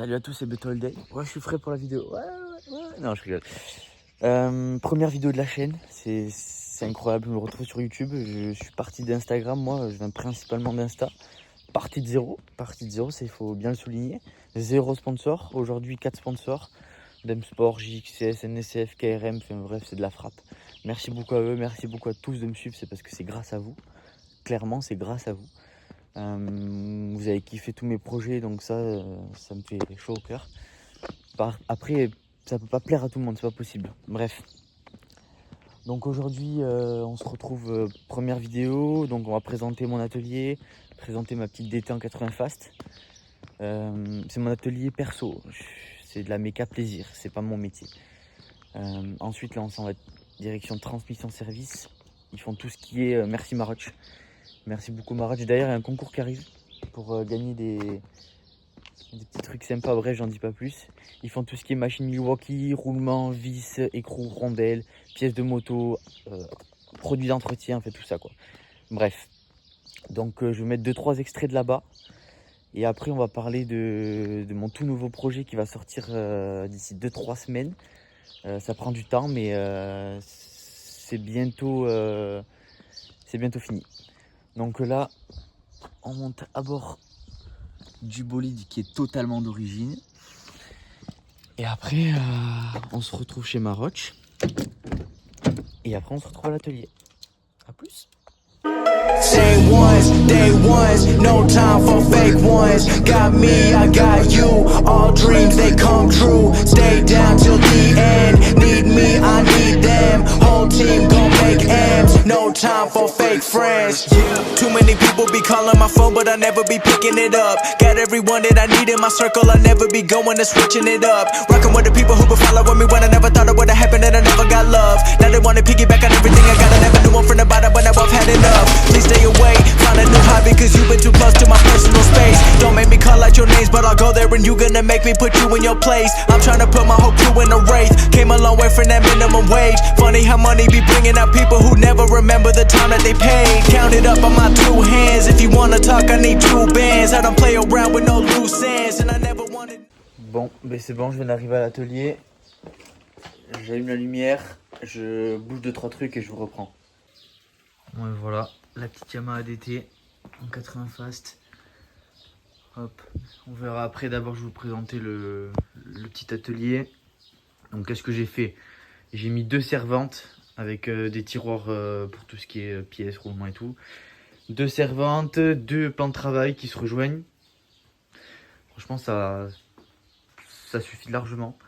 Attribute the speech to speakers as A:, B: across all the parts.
A: Salut à tous, c'est Beto All Day. Ouais, je suis frais pour la vidéo. Ouais. Non, je rigole. Première vidéo de la chaîne, c'est incroyable. Je me retrouve sur YouTube. Je suis parti d'Instagram, moi, je viens principalement d'Insta. Partie de zéro, il faut bien le souligner. Zéro sponsor. Aujourd'hui, 4 sponsors. Demsport, JXS, NSF, KRM, enfin bref, c'est de la frappe. Merci beaucoup à eux, merci beaucoup à tous de me suivre, c'est parce que c'est grâce à vous. Clairement, c'est grâce à vous. Vous avez kiffé tous mes projets, donc ça me fait chaud au cœur. Après, ça peut pas plaire à tout le monde, c'est pas possible. Bref. Donc aujourd'hui, on se retrouve, première vidéo. Donc on va présenter mon atelier, présenter ma petite DT en 80 fast. C'est mon atelier perso. C'est de la méca plaisir, c'est pas mon métier. Ensuite, là, on s'en va direction transmission service. Ils font tout ce qui est merci Maroc. Merci beaucoup Maroc. D'ailleurs, il y a un concours qui arrive pour gagner des petits trucs sympas. Bref, j'en dis pas plus. Ils font tout ce qui est machine Milwaukee, roulement, vis, écrou, rondelle, pièces de moto, produits d'entretien, en fait tout ça quoi. Bref. Donc je vais mettre 2-3 extraits de là-bas. Et après on va parler de mon tout nouveau projet qui va sortir d'ici 2-3 semaines. Ça prend du temps mais c'est bientôt fini. Donc là on monte à bord du bolide qui est totalement d'origine. Et après, on se retrouve chez Maroc. Et après, on se retrouve à l'atelier. A plus.
B: Same ones, day ones, no time for fake ones. Got me, I got you. All dreams they come true. Stay down till the end. Need me, I need them. Whole team gon' make M's. No time for fake friends. Too many people be calling my phone, but I never be picking it up. Got everyone that I need in my circle. I never be going and switching it up. Rocking with the people who been following me when I never thought it would've happened and I never got love. Now they wanna piggyback on everything I got. I never knew one from the bottom, but now I've had enough. Please stay away, find a new hobby, cause you've been too close to my personal space. Don't make me call out your names, but I'll go there and you gonna make me put you in your place. I'm trying to put my whole crew in a wraith. Came a long way from that minimum wage. Funny how money be bringing out people who never remember the time that they paid. Count it up on my two hands. If you wanna talk, I need two bands. I don't play around with no loose ends, and I never wanted.
A: Bon, ben c'est bon, je viens d'arriver à l'atelier. J'allume la lumière, je bouge 2-3 trucs et je vous reprends. Bon et voilà, la petite Yamaha ADT en 80 fast. Hop, on verra après. D'abord, je vais vous présenter le petit atelier. Donc, qu'est-ce que j'ai fait? J'ai mis 2 servantes avec des tiroirs pour tout ce qui est pièces, roulements et tout. 2 servantes, 2 plans de travail qui se rejoignent. Franchement, ça suffit largement.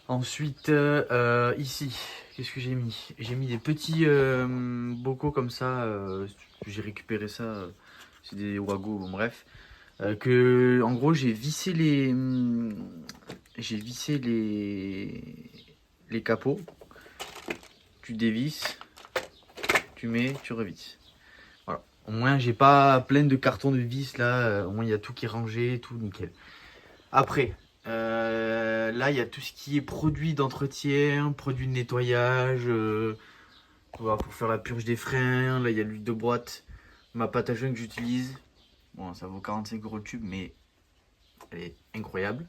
A: Ensuite, ici, qu'est-ce que j'ai mis? J'ai mis des petits bocaux comme ça. J'ai récupéré ça. C'est des Wago, bon, bref. En gros, j'ai vissé les capots. Tu dévisses, tu mets, tu revisses. Voilà. Au moins, j'ai pas plein de cartons de vis là. Au moins, il y a tout qui est rangé, tout nickel. Après. Là, il y a tout ce qui est produits d'entretien, produits de nettoyage, voilà, pour faire la purge des freins. Là, il y a l'huile de boîte, ma pâte à joint que j'utilise. Bon, ça vaut 45 € le tube, mais elle est incroyable.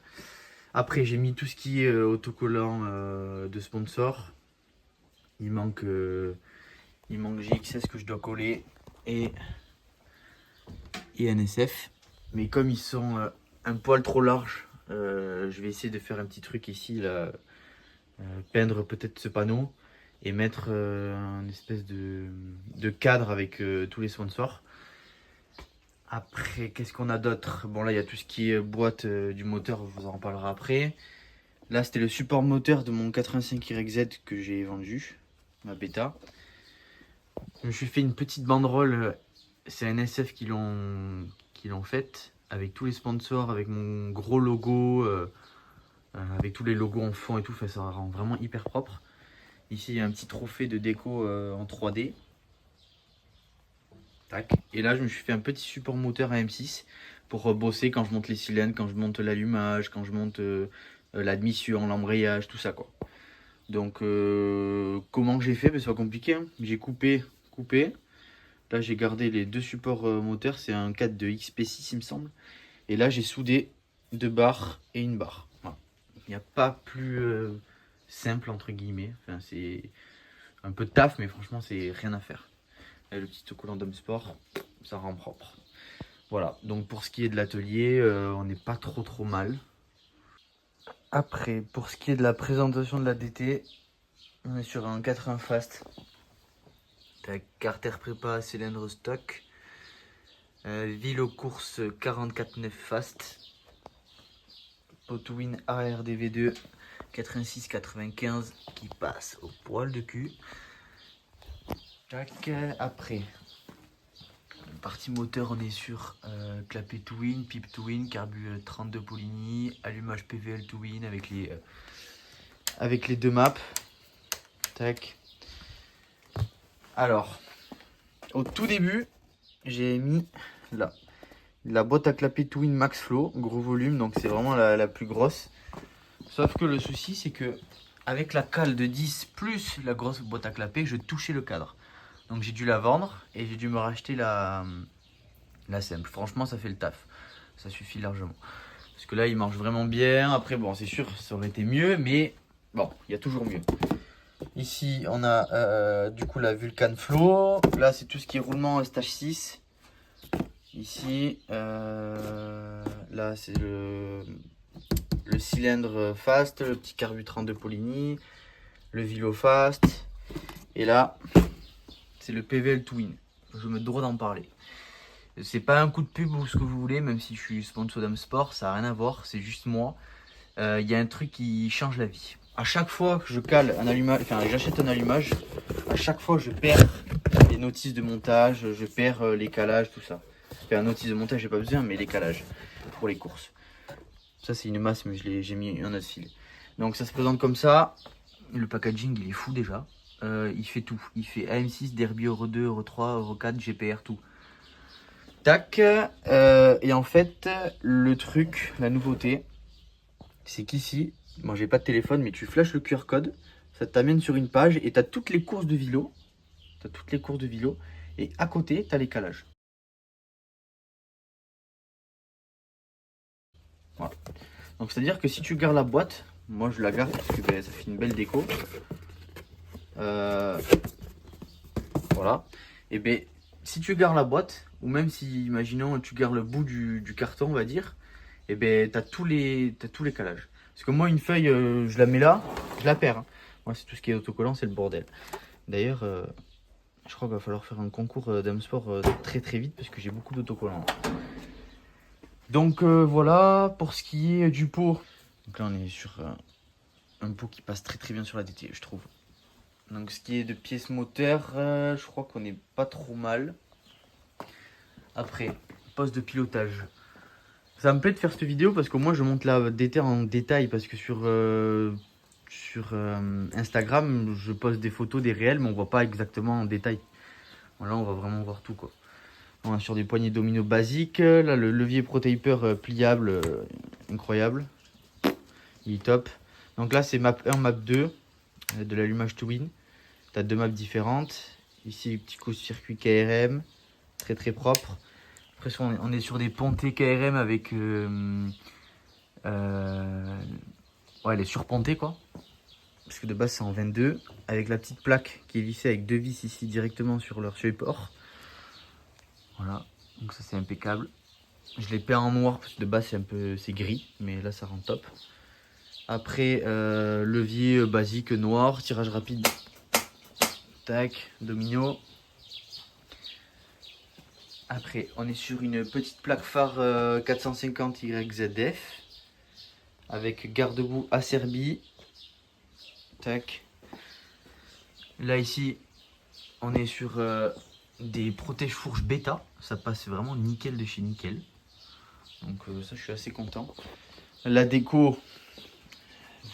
A: Après, j'ai mis tout ce qui est autocollant de sponsor. Il manque JXS que je dois coller et NSF. Mais comme ils sont un poil trop larges, je vais essayer de faire un petit truc ici, là, peindre peut-être ce panneau et mettre un espèce de cadre avec tous les sponsors. Après, qu'est-ce qu'on a d'autre? Bon, là, il y a tout ce qui est boîte du moteur, je vous en reparlerai après. Là, c'était le support moteur de mon 85YZ que j'ai vendu, ma bêta. Je me suis fait une petite banderole, c'est NSF qui l'ont faite, avec tous les sponsors, avec mon gros logo, avec tous les logos en fond et tout, ça rend vraiment hyper propre. Ici, il y a un petit trophée de déco en 3D. Tac. Et là, je me suis fait un petit support moteur à M6 pour bosser quand je monte les cylindres, quand je monte l'allumage, quand je monte l'admission, l'embrayage, tout ça quoi. Donc, comment j'ai fait? C'est pas compliqué, hein. J'ai coupé. Là, j'ai gardé les 2 supports moteurs. C'est un cadre de XP6, il me semble. Et là, j'ai soudé 2 barres et une barre. Voilà. Il n'y a pas plus simple entre guillemets. Enfin, c'est un peu de taf, mais franchement, c'est rien à faire. Et le petit autocollant d'Homme Sport, ça rend propre. Voilà, donc pour ce qui est de l'atelier, on n'est pas trop mal. Après, pour ce qui est de la présentation de la DT, on est sur un 4.1 fast. T'as carter prépa, cylindre stock. Vilo course 44.9 fast. Potwin ARDV2 86-95 qui passe au poil de cul. Tac, après. Partie moteur, on est sur clapet Twin, pipe Twin, carbu 32 Poligny, allumage PVL Twin avec les 2 maps. Tac. Alors, au tout début, j'ai mis là la boîte à clapet Twin Max Flow, gros volume, donc c'est vraiment la plus grosse. Sauf que le souci, c'est que avec la cale de 10 plus la grosse boîte à clapet, je touchais le cadre. Donc j'ai dû la vendre et j'ai dû me racheter la simple. Franchement, ça fait le taf. Ça suffit largement. Parce que là, il marche vraiment bien. Après, bon, c'est sûr, ça aurait été mieux, mais bon, il y a toujours mieux. Ici, on a du coup la Vulcan Flow. Là, c'est tout ce qui est roulement stage 6. Ici, là, c'est le cylindre fast, le petit carburant de Poligny, le Vilo fast. Et là, c'est le PVL Twin. Je me dois d'en parler. C'est pas un coup de pub ou ce que vous voulez, même si je suis sponsor d'Homme Sport, ça n'a rien à voir, c'est juste moi. Il y a un truc qui change la vie. À chaque fois que je cale un allumage, enfin j'achète un allumage, à chaque fois je perds les notices de montage, je perds les calages, tout ça. Enfin, notice de montage, j'ai pas besoin, mais les calages pour les courses. Ça c'est une masse, mais j'ai mis un autre fil. Donc ça se présente comme ça. Le packaging il est fou déjà. Il fait tout. Il fait AM6, Derby Euro 2, Euro 3, Euro 4, GPR, tout. Tac, et en fait, le truc, la nouveauté, c'est qu'ici, moi j'ai pas de téléphone, mais tu flashes le QR code, ça t'amène sur une page et t'as toutes les courses de vélo. T'as toutes les courses de vélo, et à côté, t'as les calages. Voilà. Donc c'est à dire que si tu gardes la boîte, moi je la garde parce que ben, ça fait une belle déco. Voilà. Et ben si tu gardes la boîte, ou même si, imaginons, tu gardes le bout du carton, on va dire, et ben t'as tous les calages. Parce que moi, une feuille, je la mets là, je la perds. Hein. Moi, c'est tout ce qui est autocollant, c'est le bordel. D'ailleurs, je crois qu'il va falloir faire un concours d'Homme Sport très vite, parce que j'ai beaucoup d'autocollants. Donc voilà, pour ce qui est du pot. Donc là, on est sur un pot qui passe très bien sur la DT, je trouve. Donc ce qui est de pièces moteurs, je crois qu'on n'est pas trop mal. Après, poste de pilotage. Ça me plaît de faire cette vidéo parce qu'au moins je monte la DT en détail. Parce que sur Instagram, je poste des photos, des réels, mais on voit pas exactement en détail. Là, on va vraiment voir tout quoi. On est sur des poignées domino basiques. Là, le levier ProTaper pliable, incroyable. Il est top. Donc là, c'est map 1, map 2 de l'allumage Twin. Tu as 2 maps différentes. Ici, petit circuit KRM, très propre. Après, on est sur des pontées KRM avec ouais, les surpontées quoi. Parce que de base, c'est en 22. Avec la petite plaque qui est vissée avec 2 vis ici directement sur leur support. Voilà, donc ça c'est impeccable. Je l'ai peint en noir parce que de base c'est gris, mais là ça rend top. Après, levier basique noir, tirage rapide. Tac, domino. Après, on est sur une petite plaque phare 450 YZF avec garde-boue Acerbi. Tac. Là ici, on est sur des protège-fourches bêta. Ça passe vraiment nickel de chez nickel. Donc ça, je suis assez content. La déco,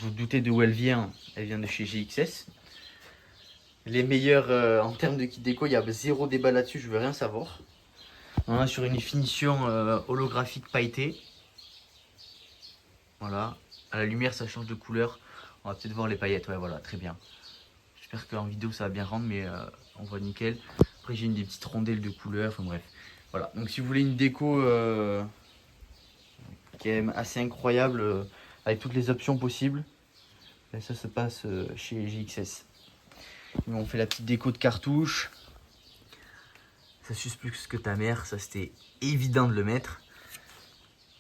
A: vous vous doutez de où elle vient de chez GXS. Les meilleurs en termes de kit déco, il y a zéro débat là-dessus, je veux rien savoir. On est sur une finition holographique pailletée. Voilà. À la lumière, ça change de couleur. On va peut-être voir les paillettes. Ouais, voilà, très bien. J'espère qu'en vidéo, ça va bien rendre, mais on voit nickel. Après, j'ai des petites rondelles de couleur. Enfin bref. Voilà. Donc, si vous voulez une déco qui est assez incroyable avec toutes les options possibles. Et ça se passe chez GXS. Ils m'ont fait la petite déco de cartouche. Ça suce plus que ta mère, ça c'était évident de le mettre.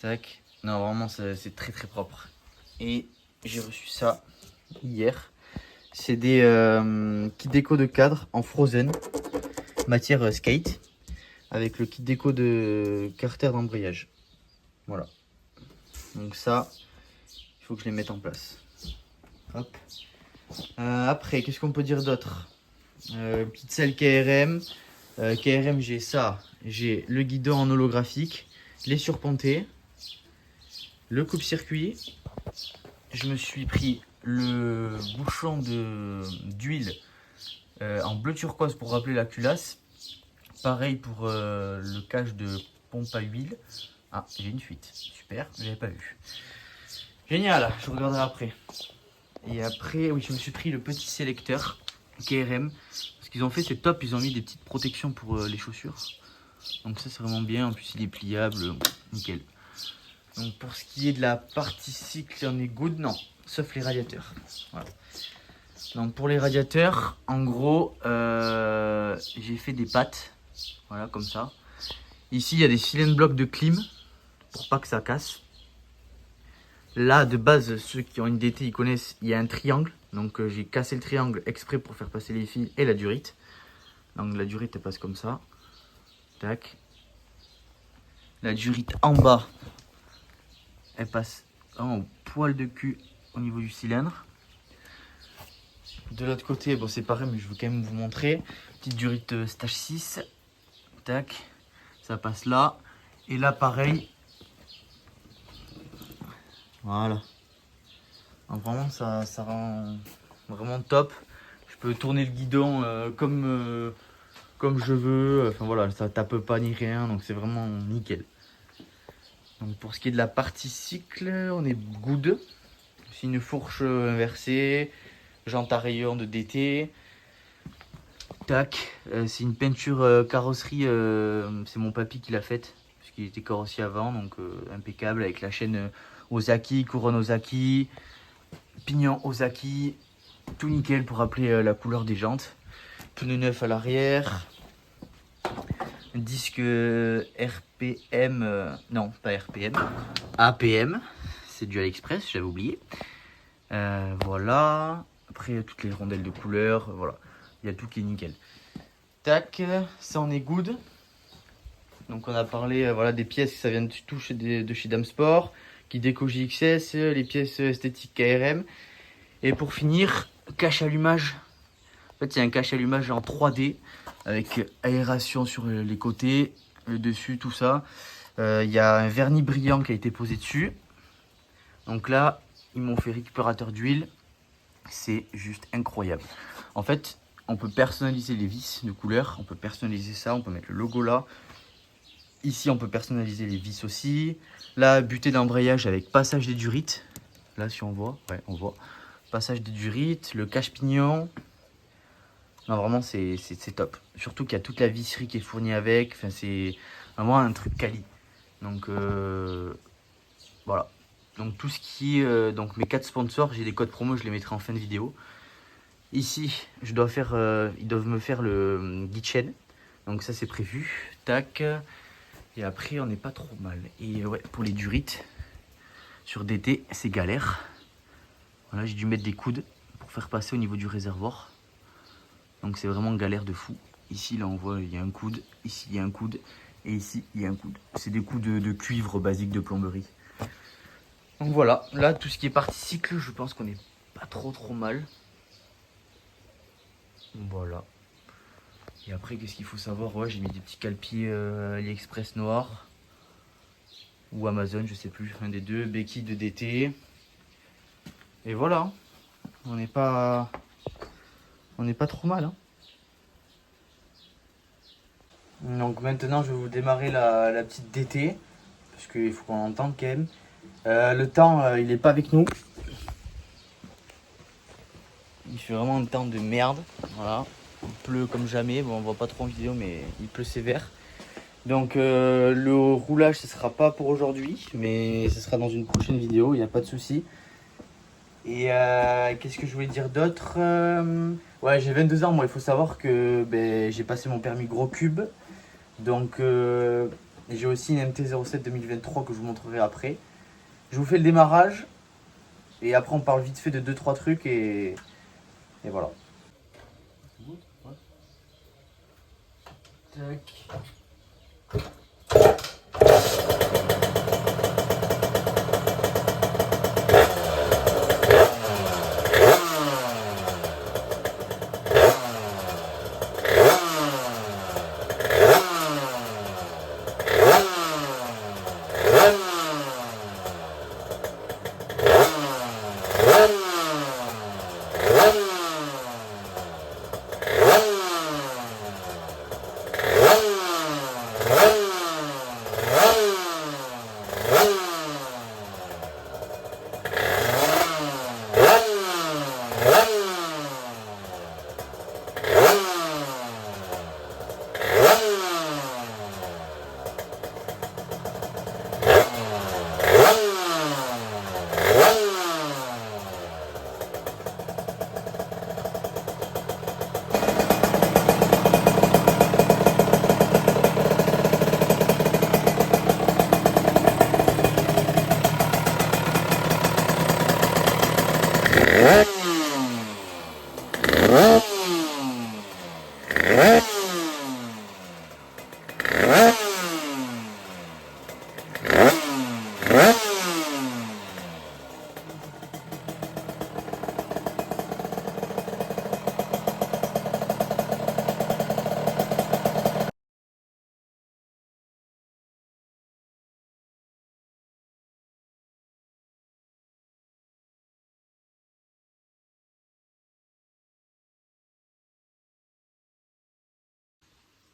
A: Tac. Non, vraiment c'est très très propre. Et j'ai reçu ça hier. C'est des kits déco de cadre en frozen, matière skate, avec le kit déco de carter d'embrayage. Voilà. Donc ça, il faut que je les mette en place. Hop. Après, qu'est-ce qu'on peut dire d'autre? Petite selle KRM. KRM, j'ai ça. J'ai le guidon en holographique, les surpontés, le coupe-circuit. Je me suis pris le bouchon d'huile en bleu turquoise pour rappeler la culasse. Pareil pour le cache de pompe à huile. Ah, j'ai une fuite. Super, je l'avais pas vu. Génial, je regarderai après. Et après, oui, je me suis pris le petit sélecteur KRM. Ce qu'ils ont fait, c'est top. Ils ont mis des petites protections pour les chaussures. Donc ça, c'est vraiment bien. En plus, il est pliable. Nickel. Donc pour ce qui est de la partie cycle, on est good. Non, sauf les radiateurs. Voilà. Donc pour les radiateurs, en gros, j'ai fait des pattes. Voilà, comme ça. Ici, il y a des cylindres blocs de clim pour pas que ça casse. Là, de base, ceux qui ont une DT, ils connaissent, il y a un triangle. Donc, j'ai cassé le triangle exprès pour faire passer les fils et la durite. Donc, la durite, elle passe comme ça. Tac. La durite en bas, elle passe en poil de cul au niveau du cylindre. De l'autre côté, bon, c'est pareil, mais je veux quand même vous montrer. Petite durite stage 6. Tac. Ça passe là. Et là, pareil. Voilà. Donc vraiment ça rend vraiment top. Je peux tourner le guidon comme je veux. Enfin voilà, ça tape pas ni rien. Donc c'est vraiment nickel. Donc pour ce qui est de la partie cycle, on est good. C'est une fourche inversée. Jante à rayons de DT. Tac. C'est une peinture carrosserie. C'est mon papy qui l'a faite. Puisqu'il était carrossier avant. Donc impeccable avec la chaîne Ozaki, couronne Ozaki, pignon Ozaki, tout nickel pour rappeler la couleur des jantes. Pneu neuf à l'arrière, disque RPM, non pas RPM, APM, c'est du AliExpress, j'avais oublié. Voilà, après toutes les rondelles de couleur, voilà, il y a tout qui est nickel. Tac, ça on est good. Donc on a parlé voilà, des pièces, ça vient de touche de chez Dame Sport. Qui déco JXS, les pièces esthétiques KRM. Et pour finir, cache allumage. En fait, il y a un cache allumage en 3D avec aération sur les côtés, le dessus, tout ça. Il y a un vernis brillant qui a été posé dessus. Donc là, ils m'ont fait récupérateur d'huile. C'est juste incroyable. En fait, on peut personnaliser les vis de couleur. On peut personnaliser ça. On peut mettre le logo là. Ici, on peut personnaliser les vis aussi. Là, butée d'embrayage avec passage des durites. Là, si on voit, ouais, on voit. Passage des durites, le cache-pignon. Non, vraiment, c'est top. Surtout qu'il y a toute la visserie qui est fournie avec. Enfin, c'est vraiment un truc quali. Donc, voilà. Donc, tout ce qui est... donc, mes 4 sponsors, j'ai des codes promo, je les mettrai en fin de vidéo. Ici, je dois faire... ils doivent me faire le guide chaîne. Donc, ça, c'est prévu. Tac. Et après, on n'est pas trop mal. Et ouais, pour les durites, sur DT, c'est galère. Voilà, j'ai dû mettre des coudes pour faire passer au niveau du réservoir. Donc c'est vraiment galère de fou. Ici, là, on voit, il y a un coude. Ici, il y a un coude. Et ici, il y a un coude. C'est des coups de cuivre basique de plomberie. Donc voilà, là, tout ce qui est partie cycle, je pense qu'on n'est pas trop mal. Voilà. Et après, qu'est-ce qu'il faut savoir? Ouais, j'ai mis des petits calpiers AliExpress noirs. Ou Amazon, je sais plus, un des deux. Béquilles de DT. Et voilà. On n'est pas trop mal. Hein. Donc maintenant, je vais vous démarrer la petite DT. Parce qu'il faut qu'on entende quand même. Le temps, il n'est pas avec nous. Il fait vraiment un temps de merde. Voilà. Il pleut comme jamais, bon on voit pas trop en vidéo mais il pleut sévère. Donc le roulage ce sera pas pour aujourd'hui, mais ce sera dans une prochaine vidéo, il n'y a pas de souci. Et qu'est-ce que je voulais dire d'autre? Ouais, j'ai 22 ans, moi il faut savoir que ben, j'ai passé mon permis gros cube. Donc j'ai aussi une MT-07 2023 que je vous montrerai après. Je vous fais le démarrage et après on parle vite fait de 2-3 trucs et voilà. Tac.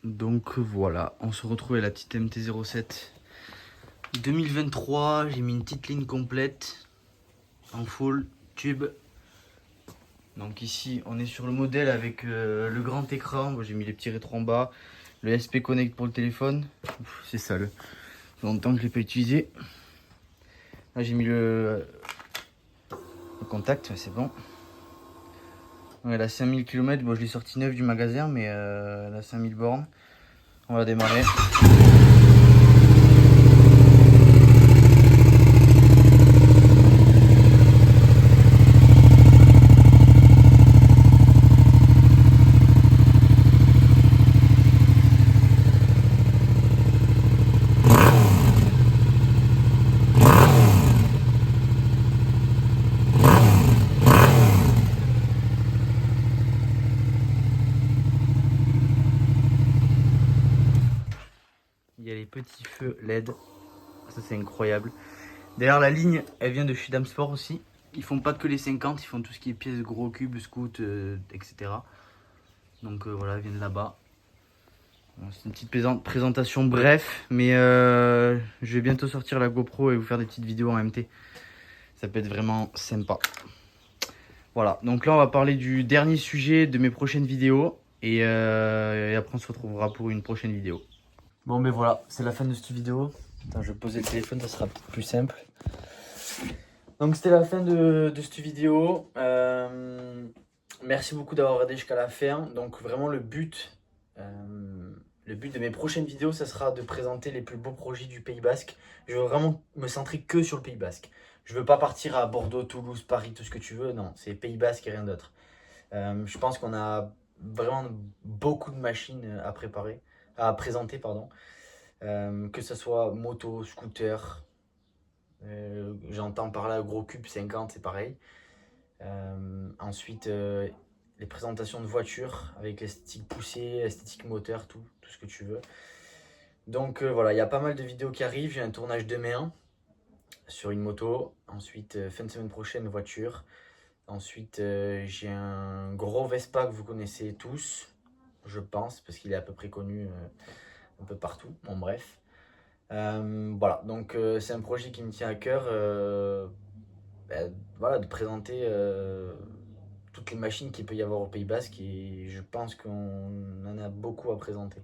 A: Donc voilà, on se retrouve à la petite MT-07 2023. J'ai mis une petite ligne complète en full tube. Donc ici on est sur le modèle avec le grand écran. J'ai mis les petits rétros en bas, le SP Connect pour le téléphone. C'est sale, ça fait longtemps que je ne l'ai pas utilisé. Là j'ai mis le contact, c'est bon. Elle a 5000 km, bon, je l'ai sorti neuf du magasin, mais elle a 5000 bornes. On va démarrer. Il y a les petits feux LED, ça c'est incroyable. D'ailleurs la ligne elle vient de chez Dam Sport aussi. Ils font pas que les 50, ils font tout ce qui est pièces gros cubes, scoot, etc. Donc voilà, elle vient de là-bas. C'est une petite présentation bref, mais je vais bientôt sortir la GoPro et vous faire des petites vidéos en MT. Ça peut être vraiment sympa. Voilà, donc là on va parler du dernier sujet de mes prochaines vidéos et après on se retrouvera pour une prochaine vidéo. Bon mais voilà, c'est la fin de cette vidéo. Attends, je vais poser le téléphone, ça sera plus simple. Donc c'était la fin de cette vidéo. Merci beaucoup d'avoir regardé jusqu'à la fin. Donc vraiment le but de mes prochaines vidéos, ça sera de présenter les plus beaux projets du Pays Basque. Je veux vraiment me centrer que sur le Pays Basque. Je veux pas partir à Bordeaux, Toulouse, Paris, tout ce que tu veux. Non, c'est Pays Basque et rien d'autre. Je pense qu'on a vraiment beaucoup de machines à préparer, à présenter, pardon. Que ce soit moto, scooter, j'entends par là gros cube 50, c'est pareil. Ensuite, les présentations de voitures avec l'esthétique poussée, esthétique moteur, tout ce que tu veux. Donc voilà, il y a pas mal de vidéos qui arrivent. J'ai un tournage demain sur une moto. Ensuite, fin de semaine prochaine, voiture. Ensuite, j'ai un gros Vespa que vous connaissez tous, je pense, parce qu'il est à peu près connu un peu partout. Bon, bref. Voilà, donc c'est un projet qui me tient à cœur. Voilà, de présenter toutes les machines qu'il peut y avoir au Pays Basque et je pense qu'on en a beaucoup à présenter.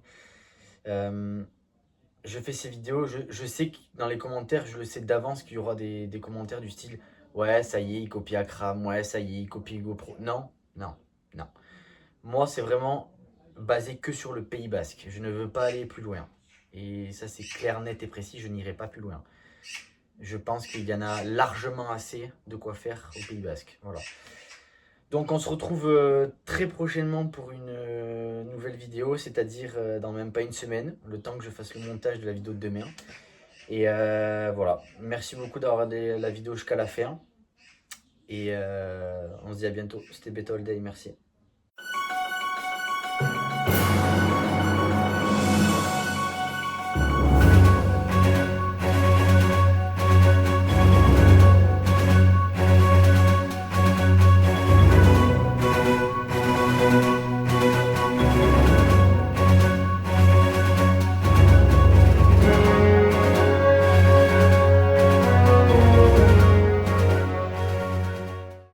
A: je fais ces vidéos, je sais que dans les commentaires, je le sais d'avance qu'il y aura des commentaires du style « Ouais, ça y est, il copie Akram, ouais, ça y est, il copie GoPro. » Non, non, non. Moi, c'est vraiment basé que sur le Pays Basque. Je ne veux pas aller plus loin. Et ça, c'est clair, net et précis, je n'irai pas plus loin. Je pense qu'il y en a largement assez de quoi faire au Pays Basque. Voilà. Donc on se retrouve très prochainement pour une nouvelle vidéo, c'est-à-dire dans même pas une semaine, le temps que je fasse le montage de la vidéo de demain. Et voilà, merci beaucoup d'avoir regardé la vidéo jusqu'à la fin. Et on se dit à bientôt, c'était Beto All Day, merci.